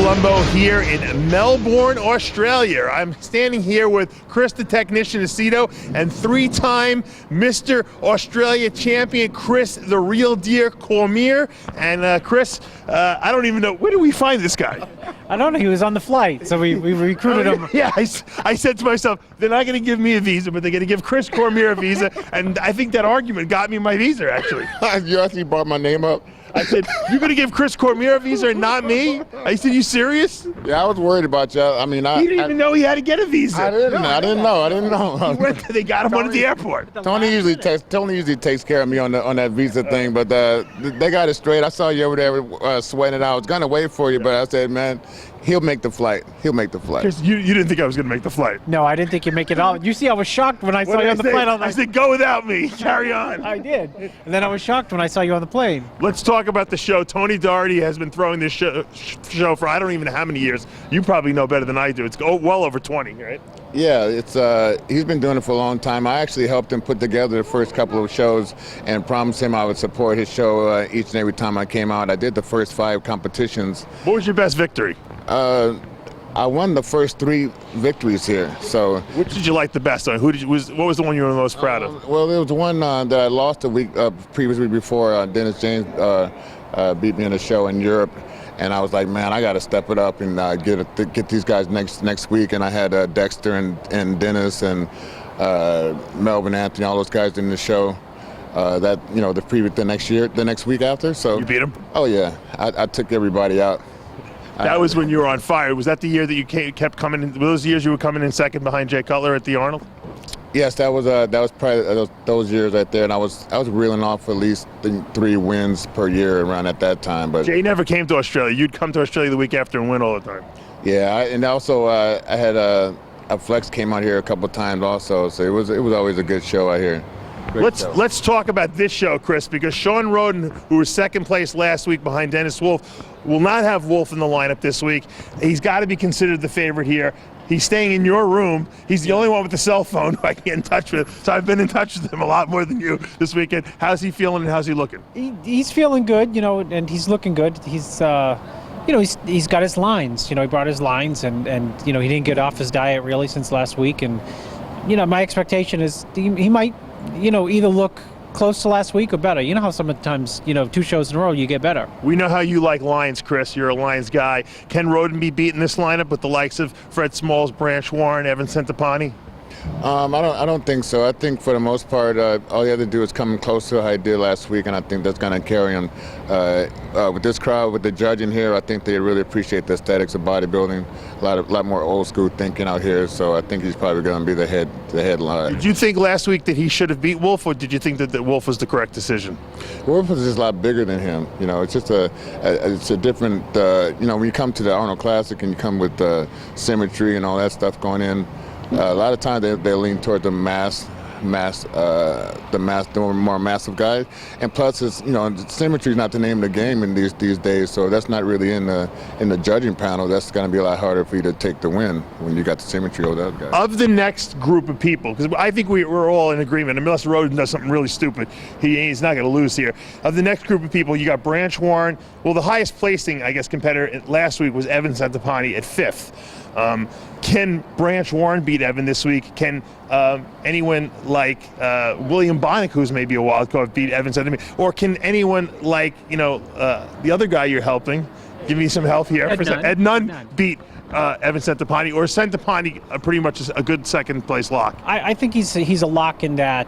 Palumbo here in Melbourne, Australia. I'm standing here with Chris, the technician, Aceto, and three-time Mr. Australia champion, Chris, the real deal, Cormier. And Chris, I don't even know, where did we find this guy? I don't know, he was on the flight, so we recruited him. Yeah, I said to myself, they're not going to give me a visa, but they're going to give Chris Cormier a visa, and I think that argument got me my visa, actually. You actually brought my name up? I said, you're going to give Chris Cormier a visa and not me? I said, you serious? Yeah, I was worried about you. I mean, He didn't even know he had to get a visa. I didn't know. They got him at the airport. Tony usually takes care of me on that visa thing, but they got it straight. I saw you over there sweating it out. I was going to wait for you, but I said, man, he'll make the flight. He'll make the flight. Chris, you didn't think I was going to make the flight? No, I didn't think you'd make it out. You see, I was shocked when I saw you on the plane. I said, go without me. Carry on. I did. And then I was shocked when I saw you on the plane. Let's talk about the show. Tony Doherty has been throwing this show for I don't even know how many years. You probably know better than I do. It's well over 20, right? Yeah, he's been doing it for a long time. I actually helped him put together the first couple of shows and promised him I would support his show each and every time I came out. I did the first 5 competitions. What was your best victory? I won the first 3 victories here. So, which did you like the best? What was the one you were the most proud of? Well, it was the one that I lost the week previously before. Dennis James beat me in a show in Europe, and I was like, man, I got to step it up and get these guys next week. And I had Dexter and Dennis and Melvin Anthony, all those guys in the show. The next week after. So you beat them? Oh yeah, I took everybody out. That was when you were on fire. Was that the year that you kept coming in? Were those years you were coming in second behind Jay Cutler at the Arnold? Yes, that was probably those years right there, and I was reeling off at least 3 wins per year around at that time. But Jay never came to Australia. You'd come to Australia the week after and win all the time. Yeah, and also I had a Flex came out here a couple of times also, so it was always a good show out here. Let's talk about this show, Chris, because Sean Roden, who was second place last week behind Dennis Wolf, will not have Wolf in the lineup this week. He's got to be considered the favorite here. He's staying in your room. He's the only one with the cell phone who I can get in touch with. So I've been in touch with him a lot more than you this weekend. How's he feeling and how's he looking? He's feeling good, and he's looking good. He's got his lines. He brought his lines, and he didn't get off his diet really since last week. And my expectation is he might either look close to last week or better. You know how sometimes 2 shows in a row you get better. We know how you like lines, Chris. You're a lines guy. Can Roden be beaten this lineup with the likes of Fred Smalls, Branch Warren, Evan Centopani? I don't think so. I think for the most part, all you have to do is come close to how I did last week, and I think that's going to carry him. With this crowd, with the judging here, I think they really appreciate the aesthetics of bodybuilding. A lot more old school thinking out here. So I think he's probably going to be the headline. Did you think last week that he should have beat Wolf, or did you think that Wolf was the correct decision? Wolf was just a lot bigger than him. It's just it's a different. When you come to the Arnold Classic and you come with symmetry and all that stuff going in. A lot of times they lean toward the more massive guys, and plus it's symmetry is not the name of the game in these days, so that's not really in the judging panel. That's going to be a lot harder for you to take the win when you got the symmetry over the other guys. Of the next group of people, because I think we're all in agreement, unless Roden does something really stupid, he's not going to lose here. Of the next group of people, you got Branch Warren. Well, the highest placing, I guess, competitor last week was Evan Centopani at 5th. Can Branch Warren beat Evan this week? Can anyone like William Bonnick, who's maybe a wild card, beat Evan Centopani? Or can anyone like the other guy you're helping, give me some help here, Ed Nunn beat Evan Centopani, or Centopani pretty much is a good second place lock? I think he's a lock in that.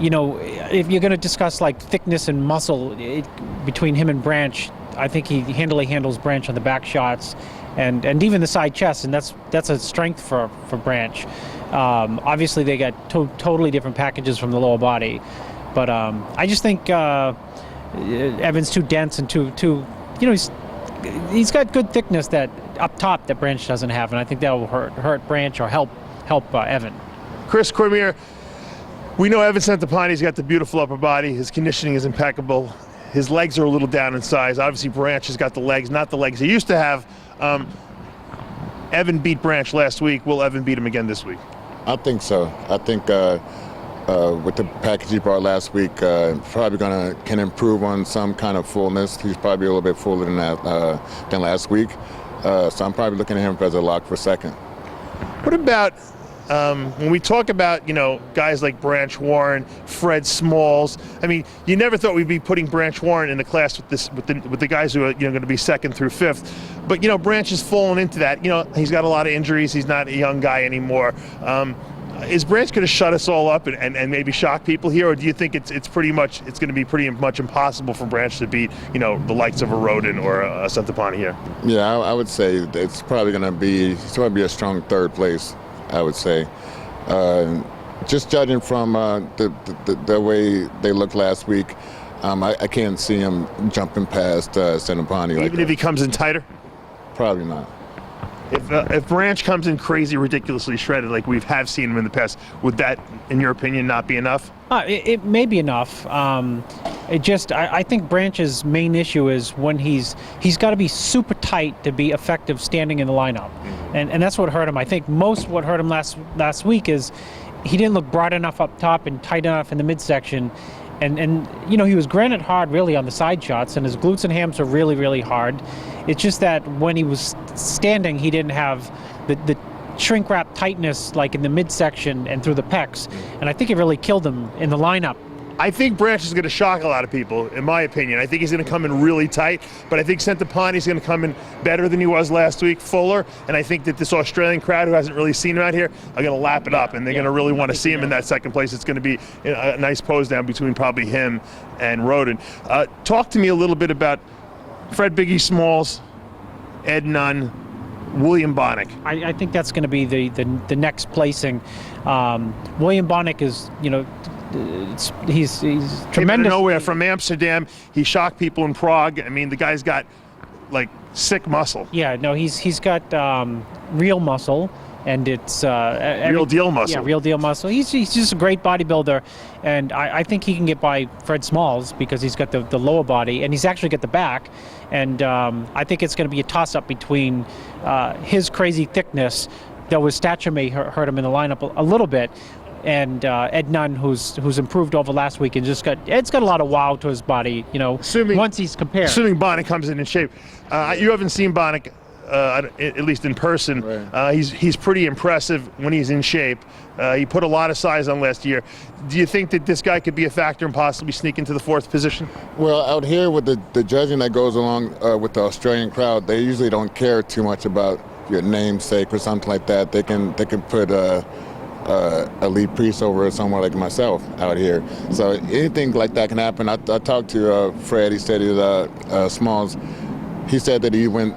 If you're going to discuss like thickness and muscle between him and Branch, I think he handles Branch on the back shots. And even the side chest, and that's a strength for Branch. Obviously, they got totally different packages from the lower body, but I just think Evan's too dense and too he's got good thickness that up top that Branch doesn't have, and I think that will hurt Branch or help Evan. Chris Cormier, we know Evan Centopani's got the beautiful upper body. His conditioning is impeccable. His legs are a little down in size. Obviously, Branch has got the legs, not the legs he used to have. Evan beat Branch last week. Will Evan beat him again this week? I think so. I think with the package he brought last week, probably can improve on some kind of fullness. He's probably a little bit fuller than that than last week. So I'm probably looking at him as a lock for second. What about when we talk about, guys like Branch Warren, Fred Smalls? I mean, you never thought we'd be putting Branch Warren in the class with the guys who are going to be second through fifth. But Branch has fallen into that. He's got a lot of injuries. He's not a young guy anymore. Is Branch going to shut us all up and maybe shock people here, or do you think it's going to be pretty much impossible for Branch to beat the likes of a Roden or a Santapani here? Yeah, I would say it's probably going to be a strong third place. I would say, just judging from the way they looked last week, I can't see him jumping past Santapani. Even if he comes in tighter? Probably not. If Branch comes in crazy, ridiculously shredded like we have seen him in the past, would that, in your opinion, not be enough? It may be enough. I think Branch's main issue is when he's got to be super tight to be effective standing in the lineup, and that's what hurt him. I think what hurt him last week is he didn't look broad enough up top and tight enough in the midsection. And he was granted hard really on the side shots, and his glutes and hams are really, really hard. It's just that when he was standing, he didn't have the shrink wrap tightness like in the midsection and through the pecs. And I think it really killed him in the lineup. I think Branch is going to shock a lot of people, in my opinion. I think he's going to come in really tight, but I think Santapani is going to come in better than he was last week, fuller, and I think that this Australian crowd who hasn't really seen him out here are going to lap it up, and they're going to really want to see him in that second place. It's going to be a nice pose down between probably him and Roden. Talk to me a little bit about Fred Biggie Smalls, Ed Nunn, William Bonick. I think that's going to be the next placing. William Bonick is, he's tremendous. Came out of nowhere from Amsterdam. He shocked people in Prague. I mean, the guy's got like sick muscle. Yeah, no, he's got real muscle, and it's real deal muscle. Yeah, real deal muscle. He's just a great bodybuilder, and I think he can get by Fred Smalls because he's got the lower body, and he's actually got the back. And I think it's going to be a toss-up between his crazy thickness, though his stature may hurt him in the lineup a little bit, and Ed Nunn, who's improved over last week, and Ed's got a lot of wow to his body, once he's compared. Assuming Bonick comes in shape. You haven't seen Bonick, at least in person. Right. He's pretty impressive when he's in shape. He put a lot of size on last year. Do you think that this guy could be a factor and possibly sneak into the fourth position? Well, out here with the judging that goes along with the Australian crowd, they usually don't care too much about your namesake or something like that. They can put elite Prix over someone like myself out here. So anything like that can happen. I talked to Fred. He said Smalls. He said that he went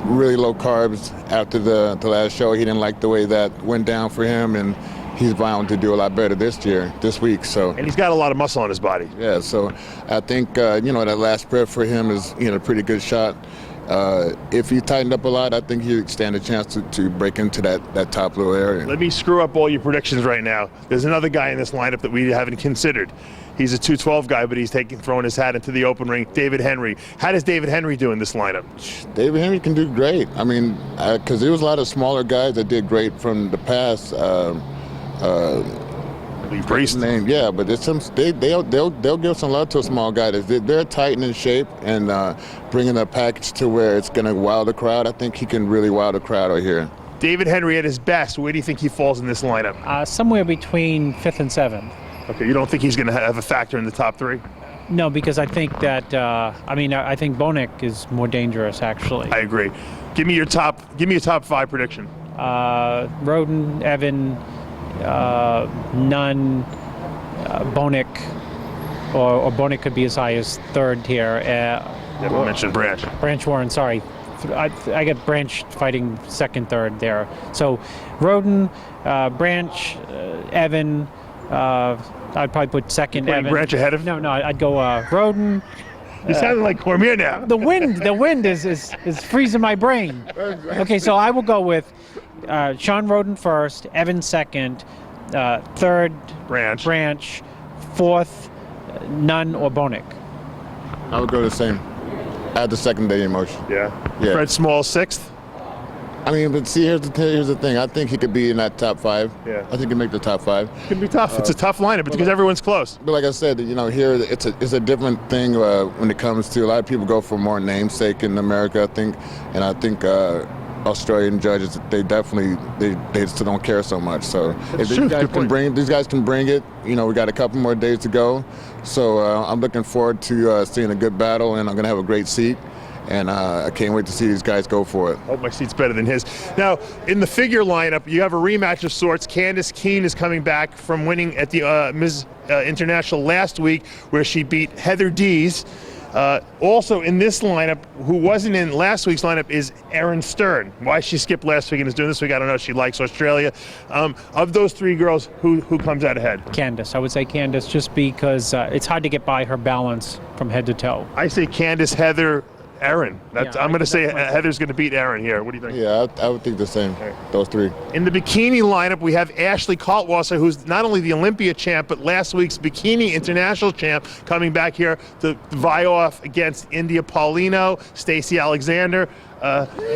really low carbs after the last show. He didn't like the way that went down for him, and he's bound to do a lot better this week. So, and he's got a lot of muscle on his body. Yeah, so I think that last prep for him is a pretty good shot. If he tightened up a lot, I think he'd stand a chance to break into that top little area. Let me screw up all your predictions right now. There's another guy in this lineup that we haven't considered. He's a 212 guy, but he's throwing his hat into the open ring. David Henry. How does David Henry do in this lineup? David Henry can do great. I mean, because there was a lot of smaller guys that did great from the past. Priest. Name, yeah, but there's they'll give some love to a small guy. They're tight and in shape, and bringing a package to where it's going to wow the crowd. I think he can really wow the crowd out here. David Henry at his best. Where do you think he falls in this lineup? Somewhere between 5th and 7th. Okay, you don't think he's going to have a factor in the top 3? No, because I think that I think Bonick is more dangerous actually. I agree. Give me your top 5 prediction. Roden, Evan, Nunn, Bonick, or Bonick could be as high as 3rd here. Never mentioned Branch. Branch Warren, sorry. I get Branch fighting 2nd, 3rd there. So Roden, Branch, Evan. I'd probably put 2nd. Evan. Branch ahead of? No, I'd go Roden. You're sounding like Cormier now. The wind is freezing my brain. Okay, so I will go with Sean Roden 1st, Evan 2nd, 3rd Branch, 4th Nunn or Bonick. I would go the same. Add the secondary emotion. Yeah. Fred Smalls 6th. I mean, but see, here's the thing. I think he could be in that top 5. Yeah. I think he can make the top 5. It's gonna be tough. It's a tough lineup because everyone's close. But like I said, here it's a different thing when it comes to a lot of people go for more namesake in America, I think, and I think Australian judges they definitely they still don't care so much. So if these guys can bring it, we got a couple more days to go. So I'm looking forward to seeing a good battle, and I'm gonna have a great seat. And I can't wait to see these guys go for it. I hope my seat's better than his. Now, in the figure lineup, you have a rematch of sorts. Candice Keene is coming back from winning at the Ms. International last week, where she beat Heather Dees. Also in this lineup, who wasn't in last week's lineup, is Erin Stern. Why she skipped last week and is doing this week, I don't know. She likes Australia. Of those 3 girls, who comes out ahead? Candice. I would say Candice, just because it's hard to get by her balance from head to toe. I say Candice, Heather, Erin. I'm going to say that's Heather's going to beat Erin here. What do you think? Yeah, I would think the same. Those 3. In the bikini lineup, we have Ashley Kaltwasser, who's not only the Olympia champ, but last week's bikini international champ, coming back here to vie off against India Paulino, Stacey Alexander.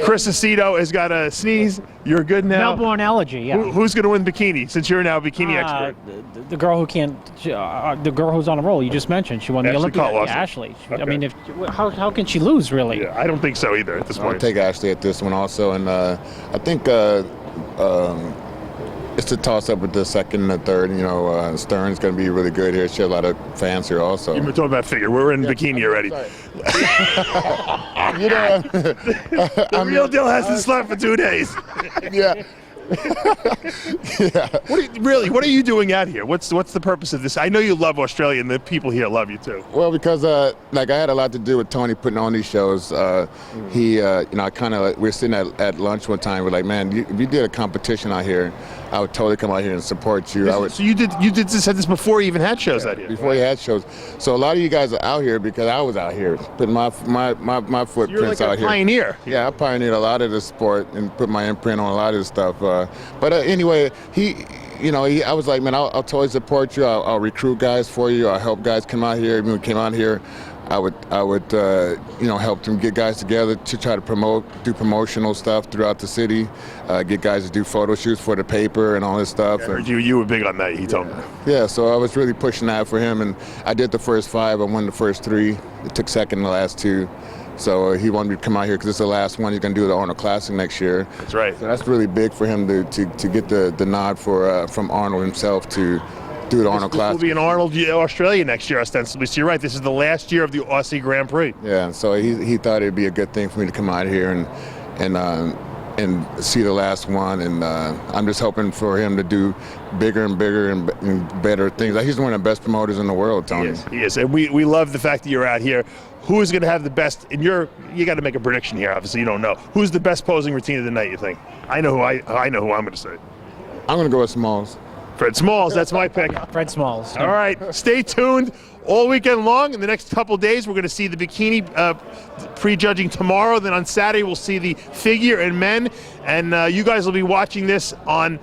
Chris Aceto has got a sneeze. You're good now. Melbourne allergy, yeah. Who's going to win bikini, since you're now a bikini expert? The girl who can't, the girl who's on a roll, you just mentioned. She won the Ashley Olympia. Kaltwasser. Yeah, Ashley. Okay. I mean, how can she lose, really? Yeah, I don't think so either at this I'll point. take Ashley at this one also, and I think it's a toss-up with the second and the third. Stern's going to be really good here. She has a lot of fans here also. You've been talking about figure. We're in bikini already. The real deal hasn't slept for 2 days. Yeah. Yeah. What are you doing out here? What's the purpose of this? I know you love Australia, and the people here love you too. Well, because I had a lot to do with Tony putting on these shows. He, we were sitting at lunch one time. We're like, man, if you did a competition out here, I would totally come out here and support you. So you said this before you even had shows out here. Before you had shows. So a lot of you guys are out here because I was out here putting my footprints You're like out a pioneer. Yeah, I pioneered a lot of the sport and put my imprint on a lot of this stuff. But anyway, I was like, man, I'll totally support you. I'll recruit guys for you. I'll help guys come out here. When we came out here, I would help them get guys together to try to do promotional stuff throughout the city, get guys to do photo shoots for the paper and all this stuff. I heard you were big on that, he told me. Yeah, so I was really pushing that for him, and I did the first 5. I won the first 3. It took second in the last 2. So he wanted me to come out here because this is the last one. He's going to do the Arnold Classic next year. That's right. So that's really big for him to get the nod from Arnold himself to do the Arnold Classic. This will be in Arnold, Australia next year, ostensibly. So you're right. This is the last year of the Aussie Grand Prix. Yeah. So he thought it'd be a good thing for me to come out here and see the last one. And I'm just hoping for him to do bigger and bigger and better things. He's one of the best promoters in the world, Tony. He is. And we love the fact that you're out here. Who is going to have the best? You got to make a prediction here. Obviously, you don't know. Who's the best posing routine of the night? You think? I know who I'm going to say. I'm going to go with Smalls. Fred Smalls. That's my pick. Fred Smalls. All right. Stay tuned all weekend long. In the next couple days, we're going to see the bikini prejudging tomorrow. Then on Saturday, we'll see the figure and men. And you guys will be watching this on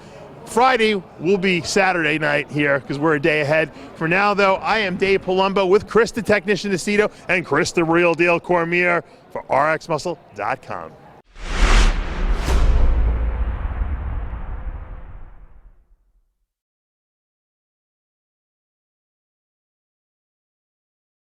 Friday. Will be Saturday night here because we're a day ahead. For now, though, I am Dave Palumbo with Chris the Technician Aceto and Chris the Real Deal Cormier for RxMuscle.com.